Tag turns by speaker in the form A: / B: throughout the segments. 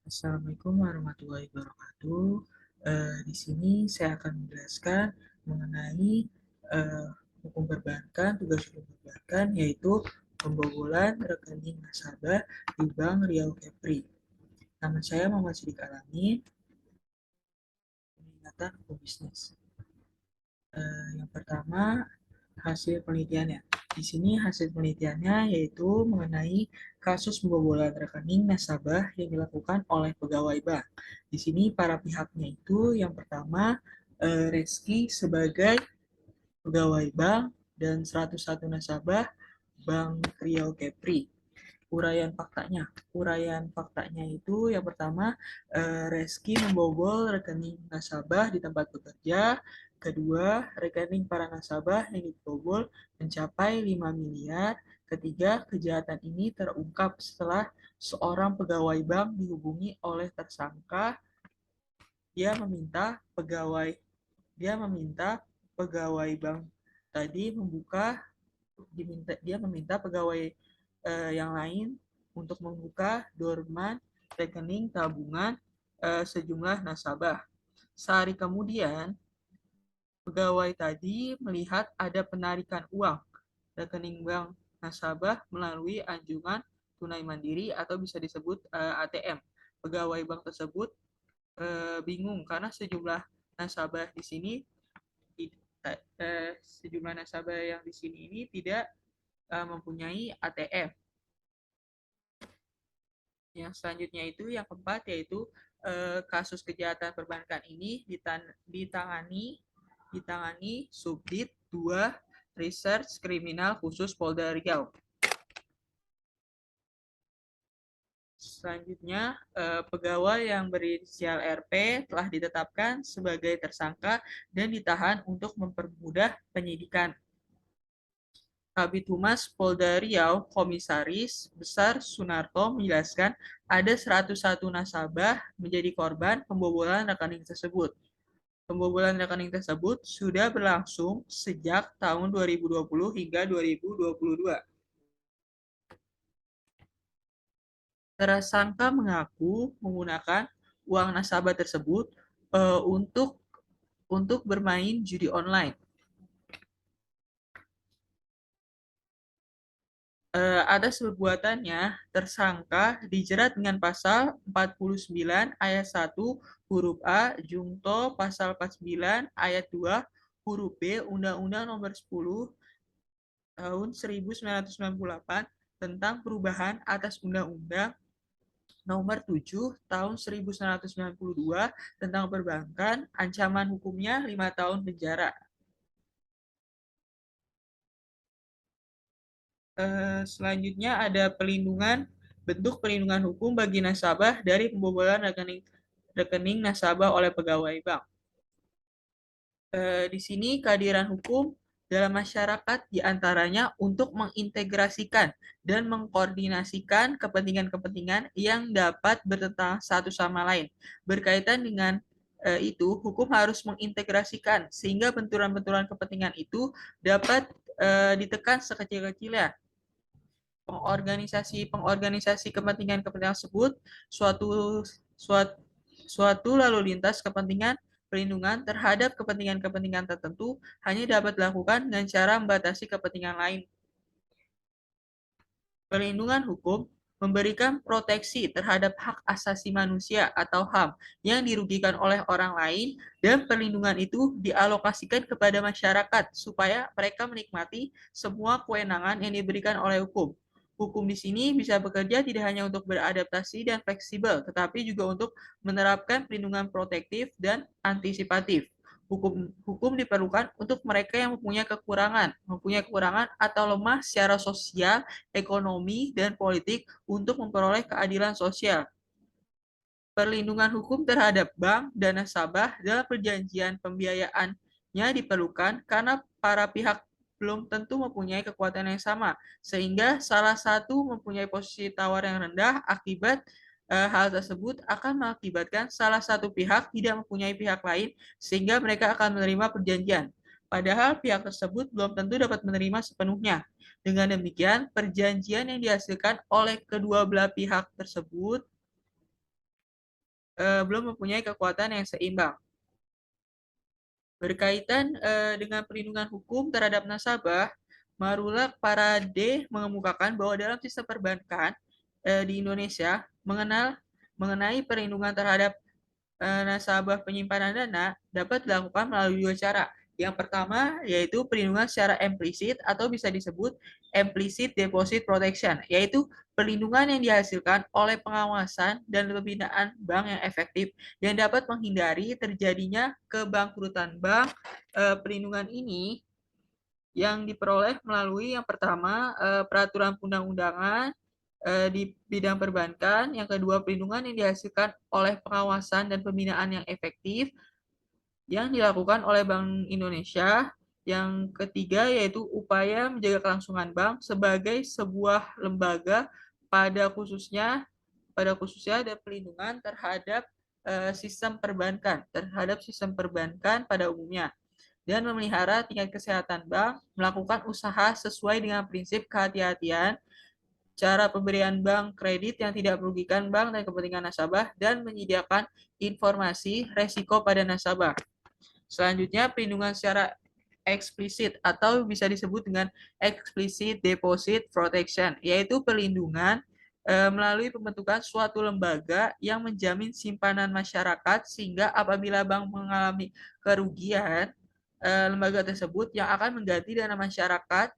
A: Assalamualaikum warahmatullahi wabarakatuh. Di sini saya akan menjelaskan mengenai eh, hukum perbankan, tugas hukum perbankan, yaitu pembobolan rekening nasabah di Bank Riau Kepri. Nama saya Muhammad Sidik Alamin, peminatan hukum bisnis. Yang pertama, hasil penelitiannya. Di sini hasil penelitiannya yaitu mengenai kasus pembobolan rekening nasabah yang dilakukan oleh pegawai bank. Di sini para pihaknya itu yang pertama Reski sebagai pegawai bank dan 101 nasabah Bank Riau Kepri. Uraian faktanya itu yang pertama, Reski membobol rekening nasabah di tempat bekerja. Kedua, rekening para nasabah yang dibobol mencapai 5 miliar. Ketiga, kejahatan ini terungkap setelah seorang pegawai bank dihubungi oleh tersangka. Dia meminta pegawai dia meminta pegawai bank tadi dia meminta pegawai yang lain untuk membuka dorman rekening tabungan sejumlah nasabah. Sehari kemudian, pegawai tadi melihat ada penarikan uang rekening bank nasabah melalui anjungan tunai mandiri atau bisa disebut ATM. Pegawai bank tersebut bingung karena nasabah di sini sejumlah nasabah yang di sini ini tidak mempunyai ATM. Yang selanjutnya itu yang keempat yaitu kasus kejahatan perbankan ini ditangani Subdit 2 Research Kriminal Khusus Polda Riau. Selanjutnya, pegawai yang berinisial RP telah ditetapkan sebagai tersangka dan ditahan untuk mempermudah penyidikan. Kabid Humas Polda Riau, Komisaris Besar Sunarto menjelaskan ada 101 nasabah menjadi korban pembobolan rekening tersebut. Pembobolan rekening tersebut sudah berlangsung sejak tahun 2020 hingga 2022. Tersangka mengaku menggunakan uang nasabah tersebut untuk bermain judi online. Atas perbuatannya, tersangka dijerat dengan pasal 49 ayat 1 huruf A jungto pasal 49 ayat 2 huruf B Undang-Undang Nomor 10 Tahun 1998 tentang perubahan atas Undang-Undang Nomor 7 Tahun 1992 tentang perbankan. Ancaman hukumnya 5 tahun penjara. Selanjutnya ada bentuk perlindungan hukum bagi nasabah dari pembobolan rekening nasabah oleh pegawai bank. Di sini kehadiran hukum dalam masyarakat diantaranya untuk mengintegrasikan dan mengkoordinasikan kepentingan-kepentingan yang dapat bertentangan satu sama lain. Berkaitan dengan itu, hukum harus mengintegrasikan sehingga benturan-benturan kepentingan itu dapat ditekan sekecil-kecilnya. Pengorganisasi kepentingan-kepentingan tersebut suatu suatu suatu lalu lintas kepentingan perlindungan terhadap kepentingan-kepentingan tertentu hanya dapat dilakukan dengan cara membatasi kepentingan lain. Perlindungan hukum memberikan proteksi terhadap hak asasi manusia atau HAM yang dirugikan oleh orang lain, dan perlindungan itu dialokasikan kepada masyarakat supaya mereka menikmati semua kewenangan yang diberikan oleh hukum. Hukum di sini bisa bekerja tidak hanya untuk beradaptasi dan fleksibel, tetapi juga untuk menerapkan perlindungan protektif dan antisipatif. Hukum diperlukan untuk mereka yang mempunyai kekurangan atau lemah secara sosial, ekonomi, dan politik untuk memperoleh keadilan sosial. Perlindungan hukum terhadap bank dan nasabah dalam perjanjian pembiayaannya diperlukan karena para pihak belum tentu mempunyai kekuatan yang sama, sehingga salah satu mempunyai posisi tawar yang rendah. Akibat hal tersebut akan mengakibatkan salah satu pihak tidak mempunyai pihak lain, sehingga mereka akan menerima perjanjian. padahal pihak tersebut belum tentu dapat menerima sepenuhnya. Dengan demikian, perjanjian yang dihasilkan oleh kedua belah pihak tersebut belum mempunyai kekuatan yang seimbang. Berkaitan dengan perlindungan hukum terhadap nasabah, Marulak Parade mengemukakan bahwa dalam sistem perbankan di Indonesia mengenai perlindungan terhadap nasabah penyimpanan dana dapat dilakukan melalui dua cara. Yang pertama yaitu perlindungan secara implisit atau bisa disebut implicit deposit protection, yaitu perlindungan yang dihasilkan oleh pengawasan dan pembinaan bank yang efektif yang dapat menghindari terjadinya kebangkrutan bank. Perlindungan ini yang diperoleh melalui yang pertama peraturan undang-undangan di bidang perbankan, yang kedua perlindungan yang dihasilkan oleh pengawasan dan pembinaan yang efektif yang dilakukan oleh Bank Indonesia, yang ketiga yaitu upaya menjaga kelangsungan bank sebagai sebuah lembaga pada khususnya ada perlindungan terhadap sistem perbankan pada umumnya, dan memelihara tingkat kesehatan bank, melakukan usaha sesuai dengan prinsip kehati-hatian, cara pemberian bank kredit yang tidak merugikan bank dan kepentingan nasabah, dan menyediakan informasi resiko pada nasabah. Selanjutnya, perlindungan secara eksplisit atau bisa disebut dengan explicit deposit protection, yaitu perlindungan melalui pembentukan suatu lembaga yang menjamin simpanan masyarakat sehingga apabila bank mengalami kerugian, lembaga tersebut yang akan mengganti dana masyarakat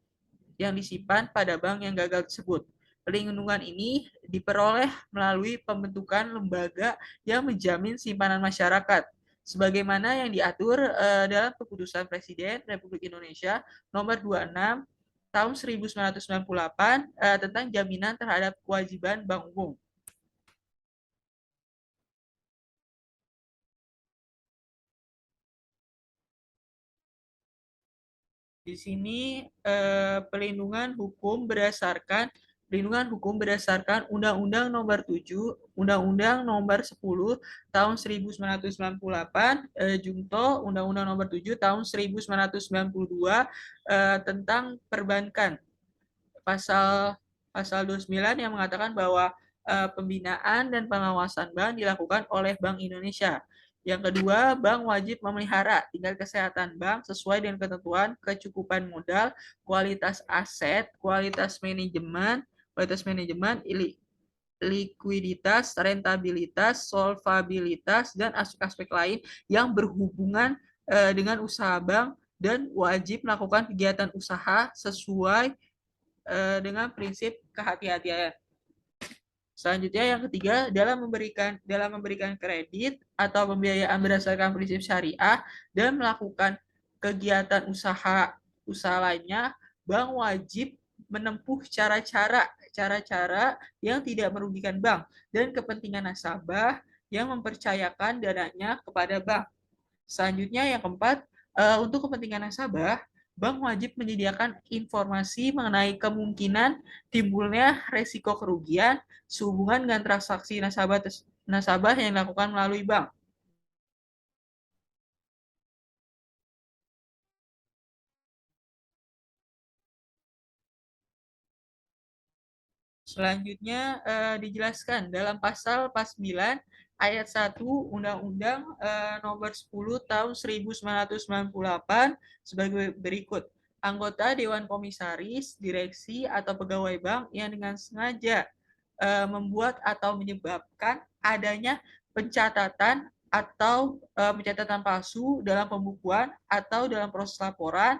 A: yang disimpan pada bank yang gagal tersebut. Perlindungan ini diperoleh melalui pembentukan lembaga yang menjamin simpanan masyarakat, sebagaimana yang diatur dalam Keputusan Presiden Republik Indonesia Nomor 26 Tahun 1998 tentang jaminan terhadap kewajiban bank umum. Di sini perlindungan hukum berdasarkan Undang-Undang Nomor 7, Undang-Undang Nomor 10 Tahun 1998, Junto Undang-Undang Nomor 7 Tahun 1992 tentang perbankan. Pasal pasal 29 yang mengatakan bahwa pembinaan dan pengawasan bank dilakukan oleh Bank Indonesia. Yang kedua, bank wajib memelihara tingkat kesehatan bank sesuai dengan ketentuan kecukupan modal, kualitas aset, kualitas manajemen, likuiditas, rentabilitas, solvabilitas, dan aspek-aspek lain yang berhubungan dengan usaha bank, dan wajib melakukan kegiatan usaha sesuai dengan prinsip kehati-hatian. Selanjutnya yang ketiga, dalam memberikan kredit atau pembiayaan berdasarkan prinsip syariah dan melakukan kegiatan usaha lainnya, bank wajib menempuh cara-cara yang tidak merugikan bank dan kepentingan nasabah yang mempercayakan dananya kepada bank. Selanjutnya yang keempat, untuk kepentingan nasabah, bank wajib menyediakan informasi mengenai kemungkinan timbulnya resiko kerugian sehubungan dengan transaksi nasabah yang dilakukan melalui bank. Selanjutnya dijelaskan dalam pasal 49 ayat 1 Undang-Undang Nomor 10 Tahun 1998 sebagai berikut. Anggota Dewan Komisaris, direksi, atau pegawai bank yang dengan sengaja membuat atau menyebabkan adanya pencatatan palsu dalam pembukuan atau dalam proses laporan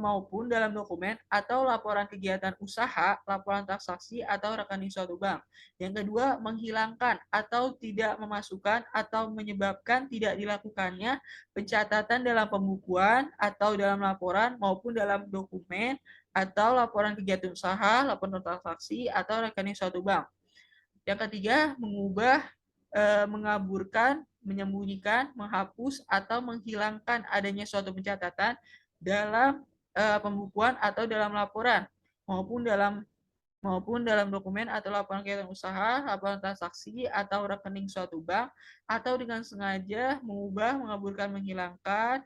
A: maupun dalam dokumen atau laporan kegiatan usaha, laporan transaksi, atau rekening suatu bank. Yang kedua, menghilangkan atau tidak memasukkan atau menyebabkan tidak dilakukannya pencatatan dalam pembukuan atau dalam laporan maupun dalam dokumen atau laporan kegiatan usaha, laporan transaksi, atau rekening suatu bank. Yang ketiga, mengubah, mengaburkan, menyembunyikan, menghapus, atau menghilangkan adanya suatu pencatatan dalam pembukuan atau dalam laporan maupun dalam dokumen atau laporan kegiatan usaha, laporan transaksi, atau rekening suatu bank, atau dengan sengaja mengubah, mengaburkan, menghilangkan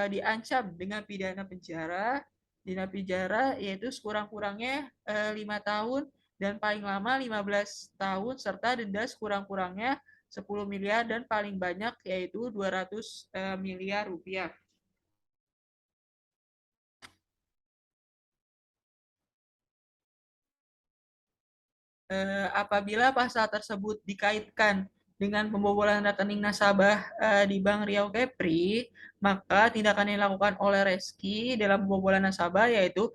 A: diancam dengan pidana penjara yaitu sekurang-kurangnya 5 tahun dan paling lama 15 tahun serta denda sekurang-kurangnya 10 miliar dan paling banyak yaitu 200 miliar rupiah. Apabila pasal tersebut dikaitkan dengan pembobolan rekening nasabah di Bank Riau Kepri, maka tindakan yang dilakukan oleh Reski dalam pembobolan nasabah yaitu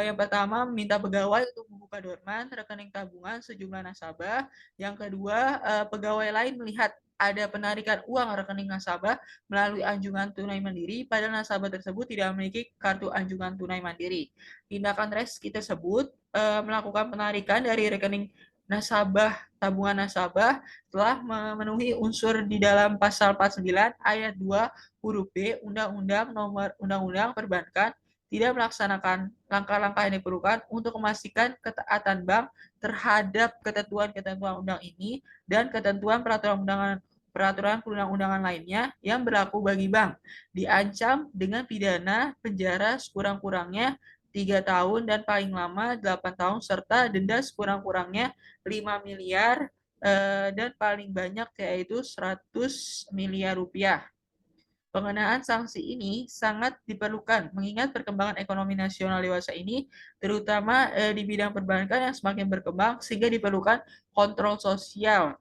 A: yang pertama meminta pegawai untuk membuka dorman rekening tabungan sejumlah nasabah. Yang kedua, pegawai lain melihat ada penarikan uang rekening nasabah melalui anjungan tunai mandiri padahal nasabah tersebut tidak memiliki kartu anjungan tunai mandiri. Tindakan Reski tersebut melakukan penarikan dari rekening nasabah tabungan nasabah telah memenuhi unsur di dalam pasal 49 ayat 2 huruf B Undang-Undang Perbankan tidak melaksanakan langkah-langkah yang diperlukan untuk memastikan ketaatan bank terhadap ketentuan-ketentuan undang ini dan ketentuan peraturan perundang-undangan lainnya yang berlaku bagi bank, diancam dengan pidana penjara sekurang-kurangnya 3 tahun dan paling lama 8 tahun serta denda sekurang-kurangnya 5 miliar dan paling banyak yaitu 100 miliar rupiah. Pengenaan sanksi ini sangat diperlukan mengingat perkembangan ekonomi nasional dewasa ini, terutama di bidang perbankan yang semakin berkembang, sehingga diperlukan kontrol sosial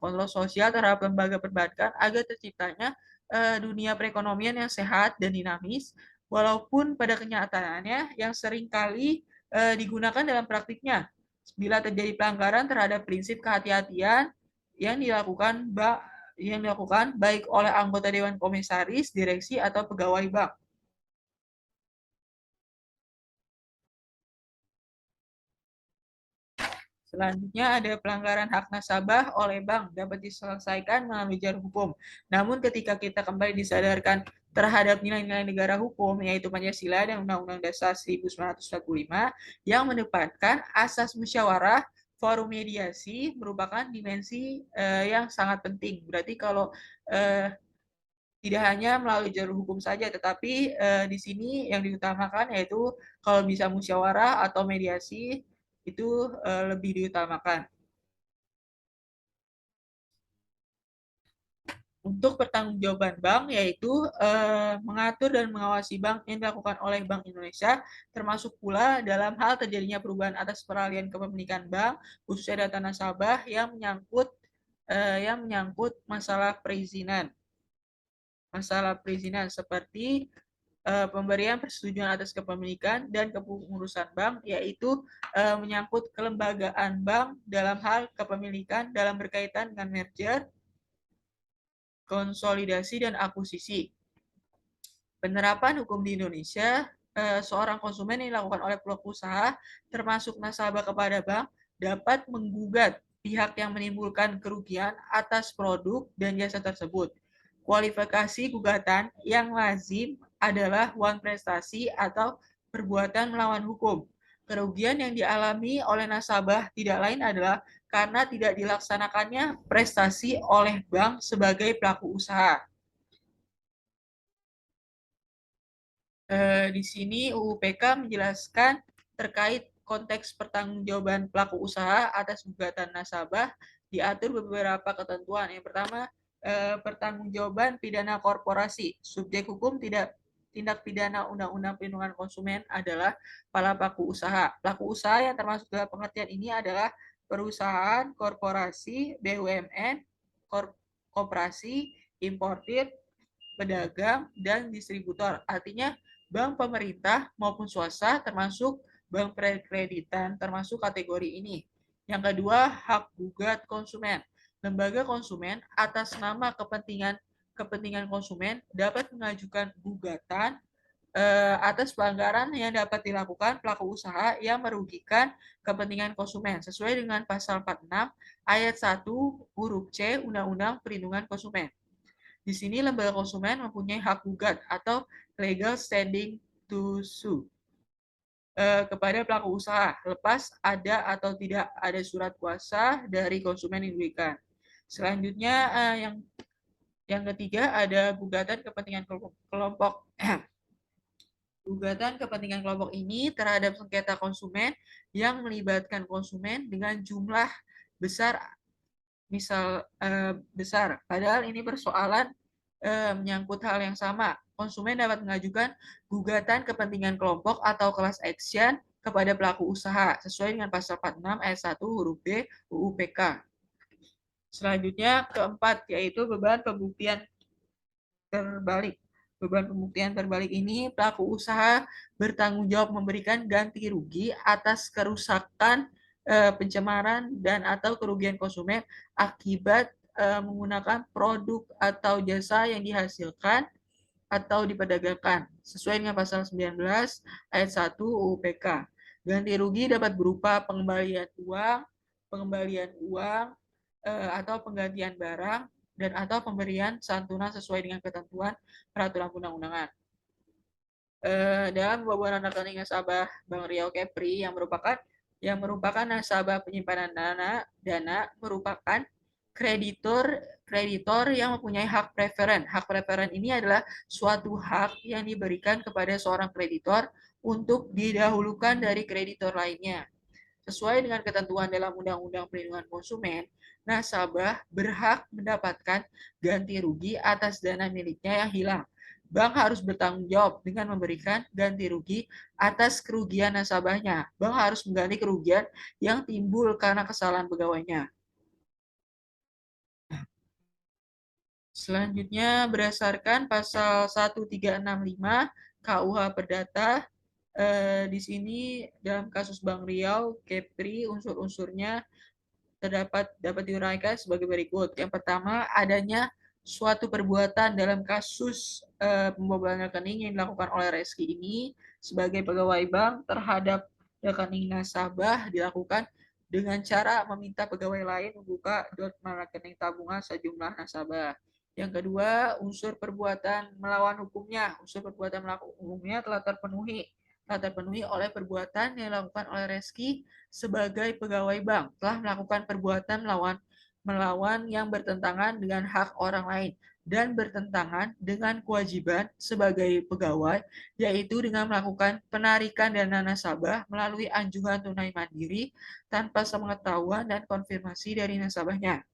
A: terhadap lembaga perbankan agar terciptanya dunia perekonomian yang sehat dan dinamis, walaupun pada kenyataannya yang seringkali digunakan dalam praktiknya. Bila terjadi pelanggaran terhadap prinsip kehati-hatian yang dilakukan baik oleh anggota Dewan Komisaris, direksi, atau pegawai bank. Selanjutnya ada pelanggaran hak nasabah oleh bank dapat diselesaikan melalui jalur hukum. Namun ketika kita kembali disadarkan terhadap nilai-nilai negara hukum, yaitu Pancasila dan Undang-Undang Dasar 1945, yang menempatkan asas musyawarah, forum mediasi merupakan dimensi yang sangat penting. Berarti kalau tidak hanya melalui jalur hukum saja, tetapi di sini yang diutamakan yaitu kalau bisa musyawarah atau mediasi itu lebih diutamakan. Untuk pertanggungjawaban bank yaitu mengatur dan mengawasi bank yang dilakukan oleh Bank Indonesia, termasuk pula dalam hal terjadinya perubahan atas peralihan kepemilikan bank, khususnya data nasabah yang menyangkut masalah perizinan seperti pemberian persetujuan atas kepemilikan dan kepengurusan bank, yaitu menyangkut kelembagaan bank dalam hal kepemilikan dalam berkaitan dengan merger, konsolidasi, dan akuisisi. Penerapan hukum di Indonesia, seorang konsumen yang dilakukan oleh pelaku usaha, termasuk nasabah kepada bank, dapat menggugat pihak yang menimbulkan kerugian atas produk dan jasa tersebut. Kualifikasi gugatan yang lazim adalah wan prestasi atau perbuatan melawan hukum. Kerugian yang dialami oleh nasabah tidak lain adalah karena tidak dilaksanakannya prestasi oleh bank sebagai pelaku usaha. Di sini UU PK menjelaskan terkait konteks pertanggungjawaban pelaku usaha atas gugatan nasabah diatur beberapa ketentuan. Yang pertama, pertanggungjawaban pidana korporasi. Subjek hukum tindak pidana Undang-Undang Perlindungan Konsumen adalah para pelaku usaha. Pelaku usaha yang termasuk dalam pengertian ini adalah perusahaan, korporasi, BUMN, koperasi, importir, pedagang, dan distributor. Artinya bank pemerintah maupun swasta termasuk bank perkreditan termasuk kategori ini. Yang kedua, hak gugat konsumen. Lembaga konsumen atas nama kepentingan konsumen dapat mengajukan gugatan atas pelanggaran yang dapat dilakukan pelaku usaha yang merugikan kepentingan konsumen sesuai dengan pasal 46 ayat 1 huruf C Undang-Undang Perlindungan Konsumen. Di sini lembaga konsumen mempunyai hak gugat atau legal standing to sue kepada pelaku usaha, lepas ada atau tidak ada surat kuasa dari konsumen yang diberikan. Selanjutnya yang Yang ketiga ada gugatan kepentingan kelompok. Gugatan kepentingan kelompok ini terhadap sengketa konsumen yang melibatkan konsumen dengan jumlah besar, besar. Padahal ini persoalan menyangkut hal yang sama. Konsumen dapat mengajukan gugatan kepentingan kelompok atau class action kepada pelaku usaha sesuai dengan pasal 46 ayat 1 huruf B UU PK. Selanjutnya keempat yaitu beban pembuktian terbalik. Beban pembuktian terbalik ini pelaku usaha bertanggung jawab memberikan ganti rugi atas kerusakan, pencemaran dan atau kerugian konsumen akibat menggunakan produk atau jasa yang dihasilkan atau diperdagangkan sesuai dengan pasal 19 ayat 1 UU PK. Ganti rugi dapat berupa pengembalian uang atau penggantian barang dan atau pemberian santunan sesuai dengan ketentuan peraturan perundang-undangan. Dalam pembobolan rekening nasabah Bank Riau Kepri yang merupakan nasabah penyimpanan dana merupakan kreditor yang mempunyai hak preferen. Hak preferen ini adalah suatu hak yang diberikan kepada seorang kreditor untuk didahulukan dari kreditor lainnya. Sesuai dengan ketentuan dalam Undang-Undang Perlindungan Konsumen, nasabah berhak mendapatkan ganti rugi atas dana miliknya yang hilang. Bank harus bertanggung jawab dengan memberikan ganti rugi atas kerugian nasabahnya. Bank harus mengganti kerugian yang timbul karena kesalahan pegawainya. Selanjutnya, berdasarkan pasal 1365 KUH Perdata, di sini dalam kasus Bank Riau, Kepri, unsur-unsurnya dapat diuraikan sebagai berikut. Yang pertama, adanya suatu perbuatan dalam kasus pembobolan rekening yang dilakukan oleh Reski ini sebagai pegawai bank terhadap rekening nasabah dilakukan dengan cara meminta pegawai lain membuka rekening tabungan sejumlah nasabah. Yang kedua, unsur perbuatan melawan hukumnya. Unsur perbuatan melawan hukumnya telah terpenuhi oleh perbuatan yang dilakukan oleh Reski sebagai pegawai bank telah melakukan perbuatan melawan yang bertentangan dengan hak orang lain dan bertentangan dengan kewajiban sebagai pegawai, yaitu dengan melakukan penarikan dana nasabah melalui anjungan tunai mandiri tanpa sepengetahuan dan konfirmasi dari nasabahnya.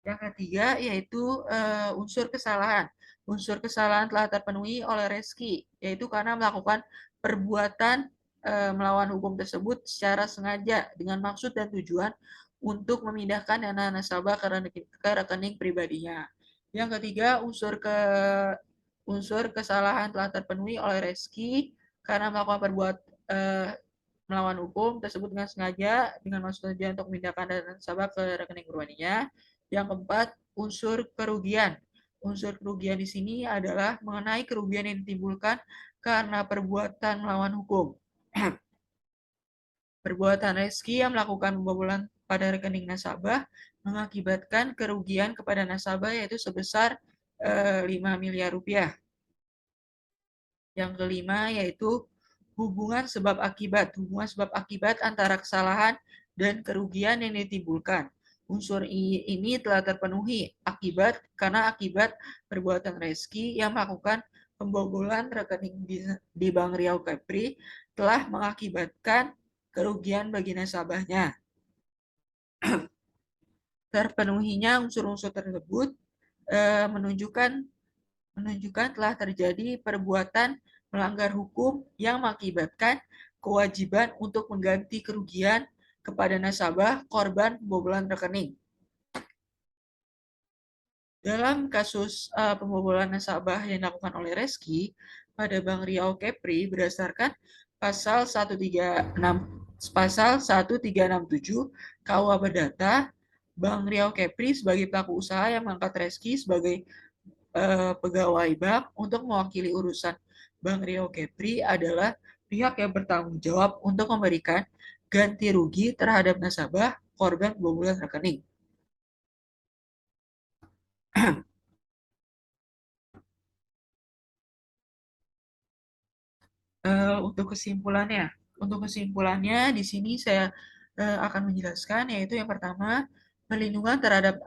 A: Yang ketiga yaitu unsur kesalahan. Unsur kesalahan telah terpenuhi oleh Reski, yaitu karena melakukan perbuatan melawan hukum tersebut secara sengaja dengan maksud dan tujuan untuk memindahkan dana nasabah ke rekening pribadinya. Yang ketiga, unsur kesalahan telah terpenuhi oleh Reski karena melakukan melawan hukum tersebut dengan sengaja dengan maksud tujuan untuk memindahkan dana nasabah ke rekening pribadinya. Yang keempat, unsur kerugian. Unsur kerugian di sini adalah mengenai kerugian yang ditimbulkan karena perbuatan melawan hukum. Perbuatan Reski yang melakukan pembobolan pada rekening nasabah mengakibatkan kerugian kepada nasabah yaitu sebesar 5 miliar rupiah. Yang kelima yaitu hubungan sebab akibat antara kesalahan dan kerugian yang ditimbulkan. Unsur ini telah terpenuhi karena akibat perbuatan Reski yang melakukan pembobolan rekening di Bank Riau Kepri telah mengakibatkan kerugian bagi nasabahnya. Terpenuhinya unsur-unsur tersebut menunjukkan telah terjadi perbuatan melanggar hukum yang mengakibatkan kewajiban untuk mengganti kerugian kepada nasabah korban pembobolan rekening. Dalam kasus pembobolan nasabah yang dilakukan oleh Reski pada Bank Riau Kepri berdasarkan pasal 1367 KUH Perdata, Bank Riau Kepri sebagai pelaku usaha yang mengangkat Reski sebagai pegawai bank untuk mewakili urusan Bank Riau Kepri adalah pihak yang bertanggung jawab untuk memberikan ganti rugi terhadap nasabah korban pembobolan rekening. Untuk kesimpulannya di sini saya akan menjelaskan yaitu yang pertama perlindungan terhadap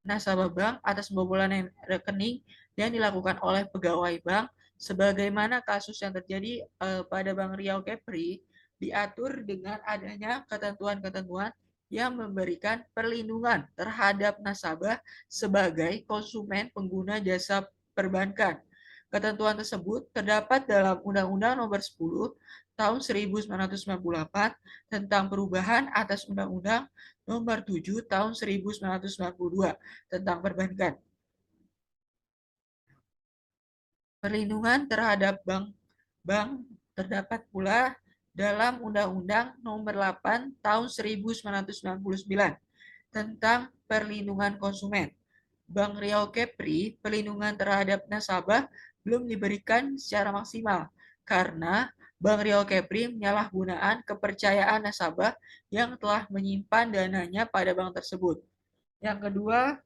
A: nasabah bank atas pembobolan rekening yang dilakukan oleh pegawai bank, sebagaimana kasus yang terjadi pada Bank Riau Kepri, diatur dengan adanya ketentuan-ketentuan yang memberikan perlindungan terhadap nasabah sebagai konsumen pengguna jasa perbankan. Ketentuan tersebut terdapat dalam Undang-Undang Nomor 10 Tahun 1998 tentang perubahan atas Undang-Undang Nomor 7 Tahun 1992 tentang perbankan. Perlindungan terhadap bank terdapat pula dalam Undang-Undang Nomor 8 Tahun 1999 tentang perlindungan konsumen. Bank Riau Kepri, perlindungan terhadap nasabah belum diberikan secara maksimal karena Bank Riau Kepri menyalahgunaan kepercayaan nasabah yang telah menyimpan dananya pada bank tersebut. Yang kedua,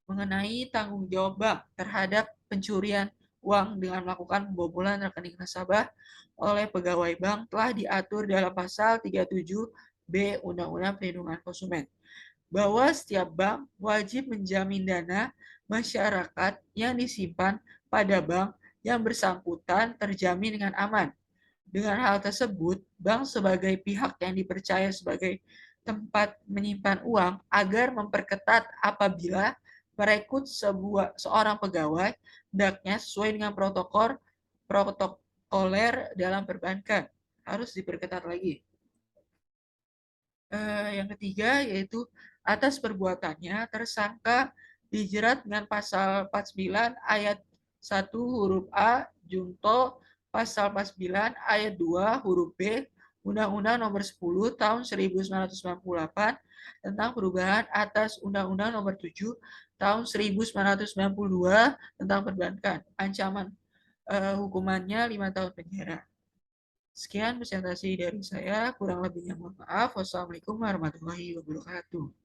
A: mengenai tanggung jawab bank terhadap pencurian uang dengan melakukan pembobolan rekening nasabah oleh pegawai bank telah diatur dalam pasal 37B Undang-Undang Perlindungan Konsumen, bahwa setiap bank wajib menjamin dana masyarakat yang disimpan pada bank yang bersangkutan terjamin dengan aman. Dengan hal tersebut, bank sebagai pihak yang dipercaya sebagai tempat menyimpan uang agar memperketat apabila merekrut seorang pegawai, hendaknya sesuai dengan protokoler dalam perbankan. Harus diperketat lagi. Yang ketiga yaitu atas perbuatannya tersangka dijerat dengan pasal 49 ayat 1 huruf A junto pasal 49 ayat 2 huruf B Undang-Undang Nomor 10 Tahun 1998 tentang perubahan atas Undang-Undang Nomor 7 Tahun 1992 tentang perbankan. Ancaman hukumannya 5 tahun penjara. Sekian presentasi dari saya, kurang lebihnya mohon maaf. Wassalamualaikum warahmatullahi wabarakatuh.